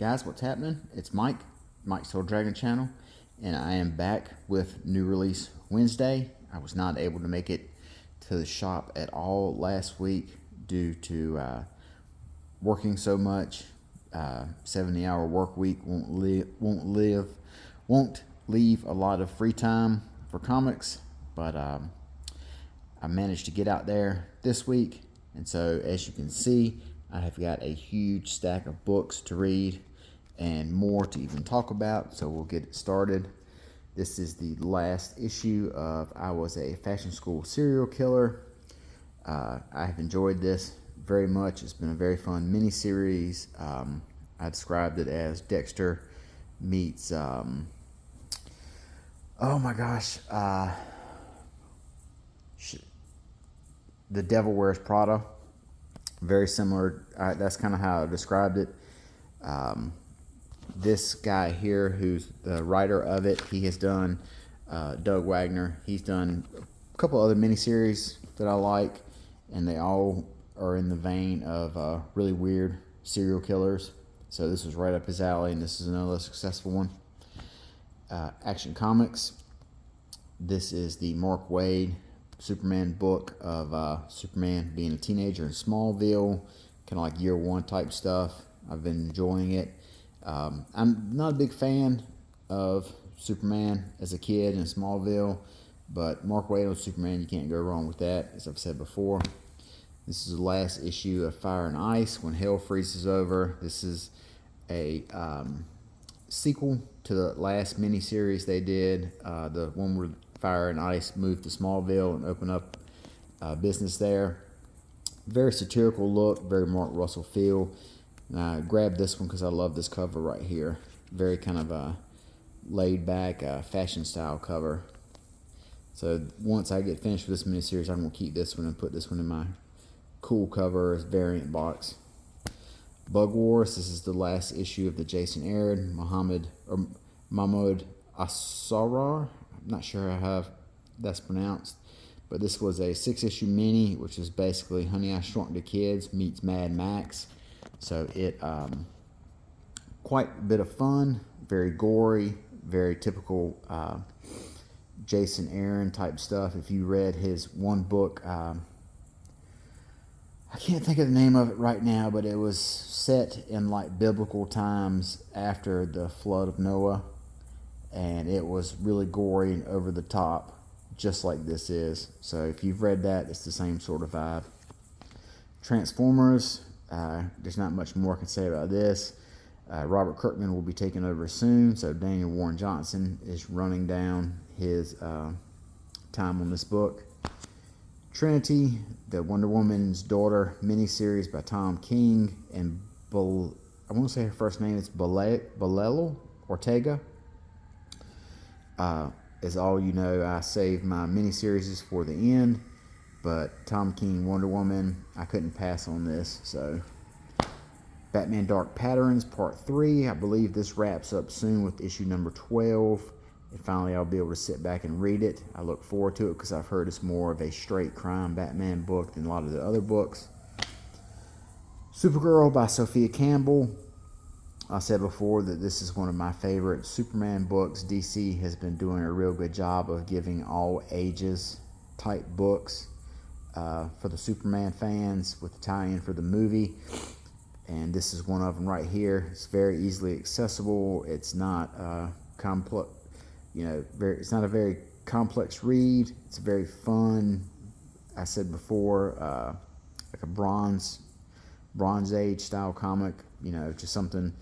Guys, what's happening? It's Mike's Soul Dragon channel, and I am back with new release Wednesday. I was not able to make it to the shop at all last week due to working so much. 70-hour work week won't leave a lot of free time for comics, but I managed to get out there this week, and so as you can see, I have got a huge stack of books to read and more to even talk about, so we'll get it started. This is the last issue of I Was a Fashion School Serial Killer. I have enjoyed this very much. It's been a very fun miniseries. I described it as Dexter meets, oh my gosh, The Devil Wears Prada. Very similar. That's kind of how I described it. This guy here, who's the writer of it, he has done, Doug Wagner, he's done a couple other miniseries that I like, and they all are in the vein of really weird serial killers. So this was right up his alley, and this is another successful one. Action Comics. This is the Mark Waid Superman book of Superman being a teenager in Smallville, kind of like year one type stuff. I've been enjoying it. I'm not a big fan of Superman as a kid in Smallville, but Mark Waid on Superman, you can't go wrong with that, as I've said before. This is the last issue of Fire and Ice, When Hell Freezes Over. This is a sequel to the last miniseries they did, the one where Fire and Ice moved to Smallville and opened up business there. Very satirical look, very Mark Russell feel. And I grabbed this one because I love this cover right here. Very kind of a laid back fashion style cover. So once I get finished with this miniseries, I'm going to keep this one and put this one in my cool cover variant box. Bug Wars. This is the last issue of the Jason Aaron, Mahmoud Asrar. I'm not sure how that's pronounced, but this was a 6-issue mini, which is basically Honey, I Shrunk the Kids meets Mad Max. So it quite a bit of fun, very gory, very typical Jason Aaron type stuff. If you read his one book, I can't think of the name of it right now, but it was set in like biblical times after the flood of Noah. And it was really gory and over the top, just like this is. So if you've read that, it's the same sort of vibe. Transformers, there's not much more I can say about this. Robert Kirkman will be taking over soon, so Daniel Warren Johnson is running down his time on this book. Trinity, the Wonder Woman's Daughter miniseries by Tom King, and I want to say her first name is Balelo Ortega. As all you know, I save my miniseries for the end, but Tom King Wonder Woman, I couldn't pass on this. So Batman Dark Patterns Part 3, I believe this wraps up soon with issue number 12, and finally I'll be able to sit back and read it. I look forward to it because I've heard it's more of a straight crime Batman book than a lot of the other books. Supergirl by Sophia Campbell. I said before that this is one of my favorite Superman books. DC has been doing a real good job of giving all ages type books for the Superman fans with the tie-in for the movie. And this is one of them right here. It's very easily accessible. It's not complex, it's not a very complex read. It's very fun. I said before, like a Bronze Age style comic. Just something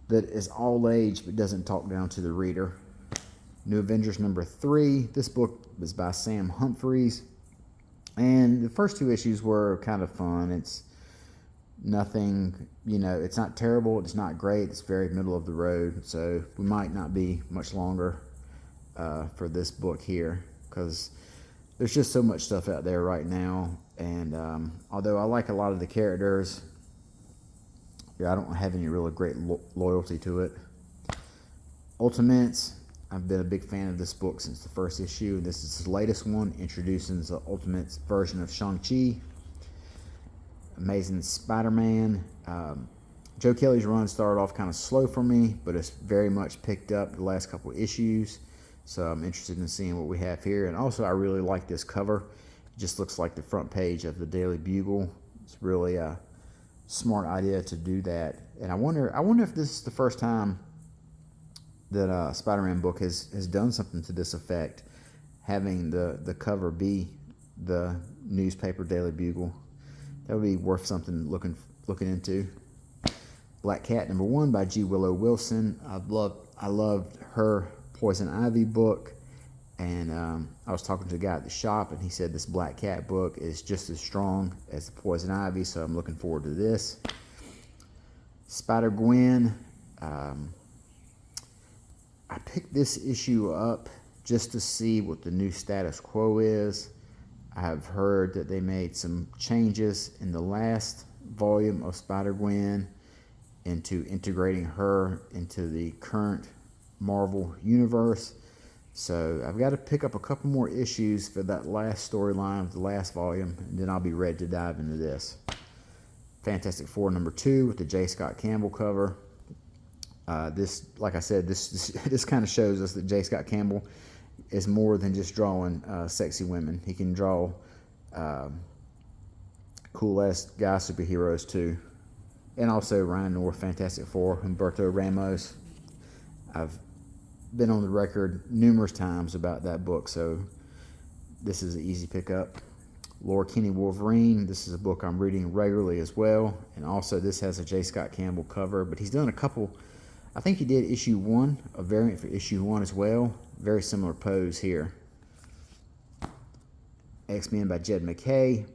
that is all age but doesn't talk down to the reader. New Avengers number 3. This book was by Sam Humphries, and the first 2 issues were kind of fun. It's nothing, it's not terrible, it's not great, it's very middle of the road, so we might not be much longer for this book here because there's just so much stuff out there right now. And although I like a lot of the characters, I don't have any really great loyalty to it. Ultimates, I've been a big fan of this book since the first issue. This is the latest one, introducing the Ultimates version of Shang-Chi. Amazing Spider-Man. Joe Kelly's run started off kind of slow for me, but it's very much picked up the last couple of issues. So I'm interested in seeing what we have here. And also, I really like this cover. It just looks like the front page of the Daily Bugle. It's really a smart idea to do that. And I wonder if this is the first time that a Spider-Man book has done something to this effect, having the cover be the newspaper Daily Bugle. That would be worth something looking into. Black Cat #1 by G. Willow Wilson. I loved her Poison Ivy book, and I was talking to the guy at the shop, and he said this Black Cat book is just as strong as the Poison Ivy, so I'm looking forward to this. Spider-Gwen. I picked this issue up just to see what the new status quo is. I have heard that they made some changes in the last volume of Spider-Gwen into integrating her into the current Marvel universe. So I've got to pick up a couple more issues for that last storyline of the last volume, and then I'll be ready to dive into this. Fantastic Four #2 with the J. Scott Campbell cover. This, like I said, this kind of shows us that J. Scott Campbell is more than just drawing sexy women. He can draw cool-ass guy superheroes too. And also Ryan North, Fantastic Four, Humberto Ramos. I've been on the record numerous times about that book, so this is an easy pickup. Laura Kinney Wolverine. This is a book I'm reading regularly as well. And also this has a J. Scott Campbell cover, but he's done a couple. I think he did issue 1, a variant for issue 1 as well. Very similar pose here. X-Men by Jed McKay.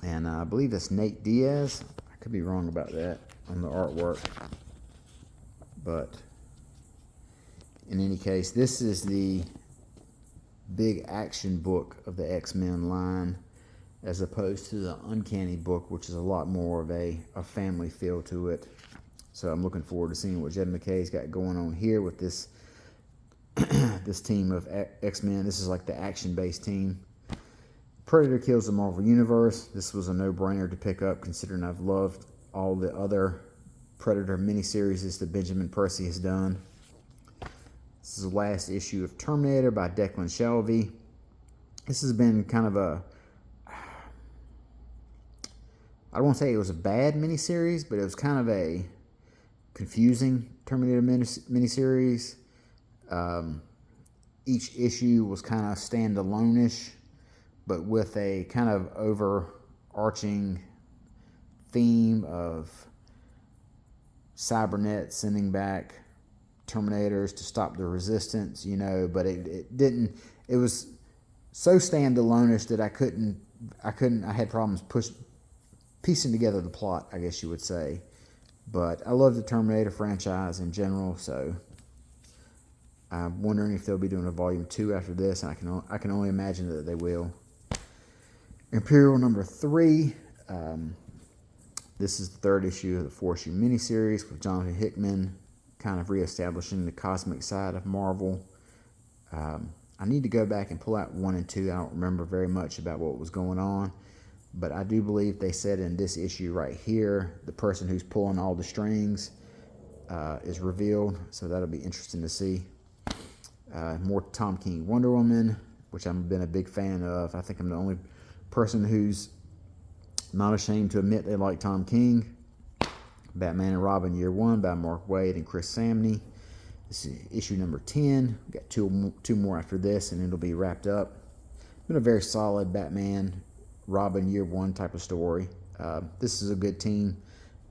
And I believe that's Nate Diaz. I could be wrong about that on the artwork. But in any case, this is the big action book of the X-Men line, as opposed to the Uncanny book, which is a lot more of a family feel to it. So I'm looking forward to seeing what Jed McKay's got going on here with this this team of X-Men. This is like the action-based team. Predator kills the Marvel Universe. This was a no-brainer to pick up, considering I've loved all the other Predator miniseries that Benjamin Percy has done. This is the last issue of Terminator by Declan Shalvey. This has been kind of a, I don't want to say it was a bad miniseries, but it was kind of a confusing Terminator miniseries. Each issue was kind of standalone-ish, but with a kind of overarching theme of Cybernet sending back Terminators to stop the resistance, but it didn't. It was so standalone-ish that I had problems piecing together the plot, I guess you would say. But I love the Terminator franchise in general, so I'm wondering if they'll be doing a volume 2 after this, and I can only imagine that they will. Imperial #3. This is the 3rd issue of the 4-issue miniseries with Jonathan Hickman, kind of reestablishing the cosmic side of Marvel. I need to go back and pull out 1 and 2. I don't remember very much about what was going on, but I do believe they said in this issue right here, the person who's pulling all the strings is revealed, so that'll be interesting to see. More Tom King Wonder Woman, which I've been a big fan of. I think I'm the only person who's not ashamed to admit they like Tom King. Batman and Robin Year 1 by Mark Waid and Chris Samney. This is issue #10. We've got two more after this, and it'll be wrapped up. Been a very solid Batman, Robin Year 1 type of story. This is a good team.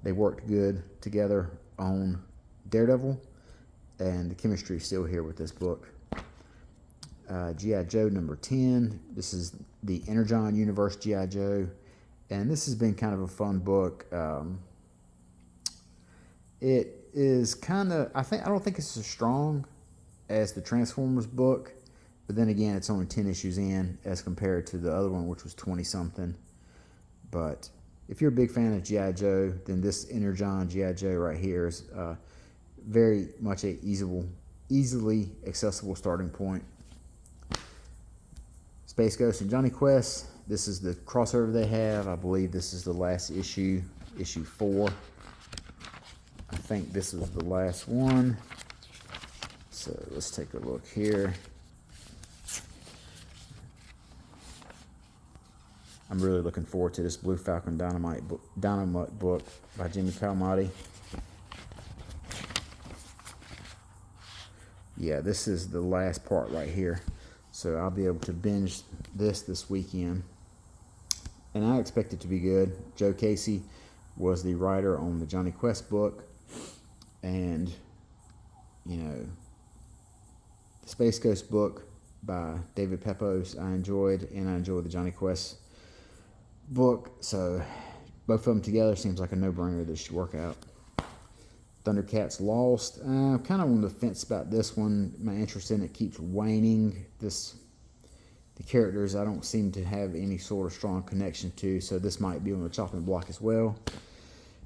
They worked good together on Daredevil, and the chemistry is still here with this book. G.I. Joe #10. This is the Energon Universe G.I. Joe, and this has been kind of a fun book. It is kind of, I don't think it's as strong as the Transformers book, but then again, it's only 10 issues in as compared to the other one, which was 20-something. But if you're a big fan of G.I. Joe, then this Energon G.I. Joe right here is very much a easily accessible starting point. Space Ghost and Johnny Quest. This is the crossover they have. I believe this is the last issue, issue 4. think this was the last one. So let's take a look here. I'm really looking forward to this Blue Falcon Dynamite book by Jimmy Palmiotti. Yeah, this is the last part right here. So I'll be able to binge this weekend. And I expect it to be good. Joe Casey was the writer on the Johnny Quest book. And, you know, the Space Ghost book by David Pepose I enjoyed. And I enjoyed the Johnny Quest book. So both of them together seems like a no-brainer that should work out. Thundercats Lost. I'm kind of on the fence about this one. My interest in it keeps waning. The characters I don't seem to have any sort of strong connection to, so this might be on the chopping block as well.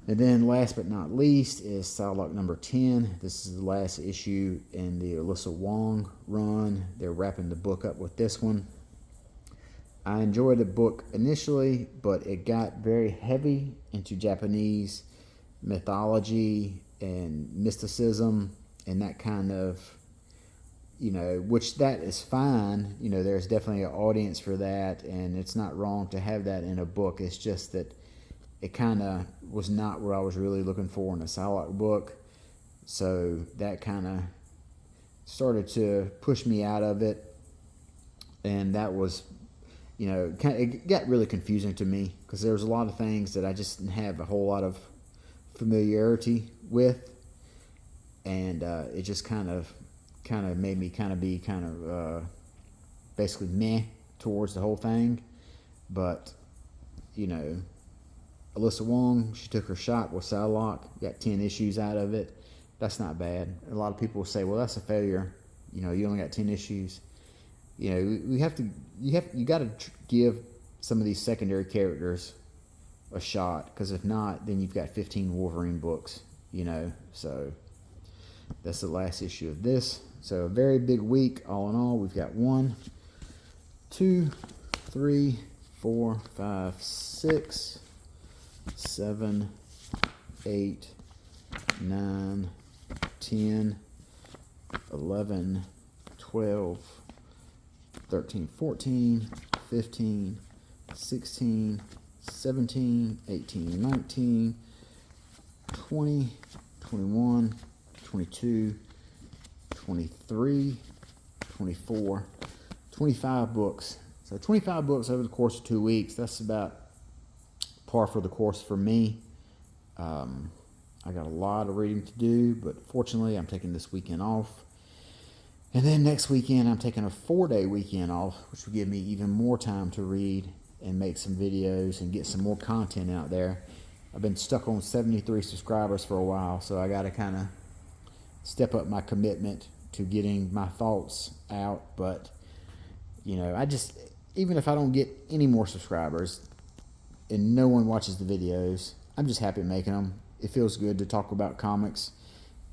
And then last but not least is Psylocke number 10. This is the last issue in the Alyssa Wong run. They're wrapping the book up with this one. I enjoyed the book initially, but it got very heavy into Japanese mythology and mysticism and that kind of, you know, which that is fine. You know, there's definitely an audience for that, and it's not wrong to have that in a book. It's just that it kind of was not what I was really looking for in a Psylocke book. So that kind of started to push me out of it. And that was, you know, it got really confusing to me because there was a lot of things that I just didn't have a whole lot of familiarity with. And it just kind of made me be basically meh towards the whole thing. But, you know, Alyssa Wong, she took her shot with Psylocke, got 10 issues out of it. That's not bad. A lot of people say, well, that's a failure. You know, you only got 10 issues. You know, you got to give some of these secondary characters a shot, because if not, then you've got 15 Wolverine books, you know. So that's the last issue of this. So a very big week all in all. We've got 1, 2, 3, 4, 5, 6, 7, 8, 9, 10, 11, 12, 13, 14, 15, 16, 17, 18, 19, 20, 21, 22, 23, 24, 25 books. So 25 books over the course of 2 weeks. That's about par for the course for me. I got a lot of reading to do, but fortunately I'm taking this weekend off. And then next weekend I'm taking a 4-day weekend off, which will give me even more time to read and make some videos and get some more content out there. I've been stuck on 73 subscribers for a while, so I got to kind of step up my commitment to getting my thoughts out. But, you know, even if I don't get any more subscribers and no one watches the videos, I'm just happy making them. It feels good to talk about comics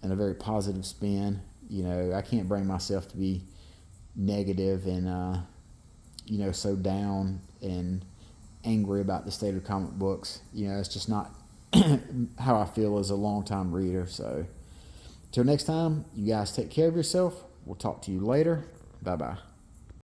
in a very positive spin. You know, I can't bring myself to be negative and, you know, so down and angry about the state of comic books. You know, it's just not how I feel as a longtime reader. So, till next time, you guys take care of yourself. We'll talk to you later. Bye-bye.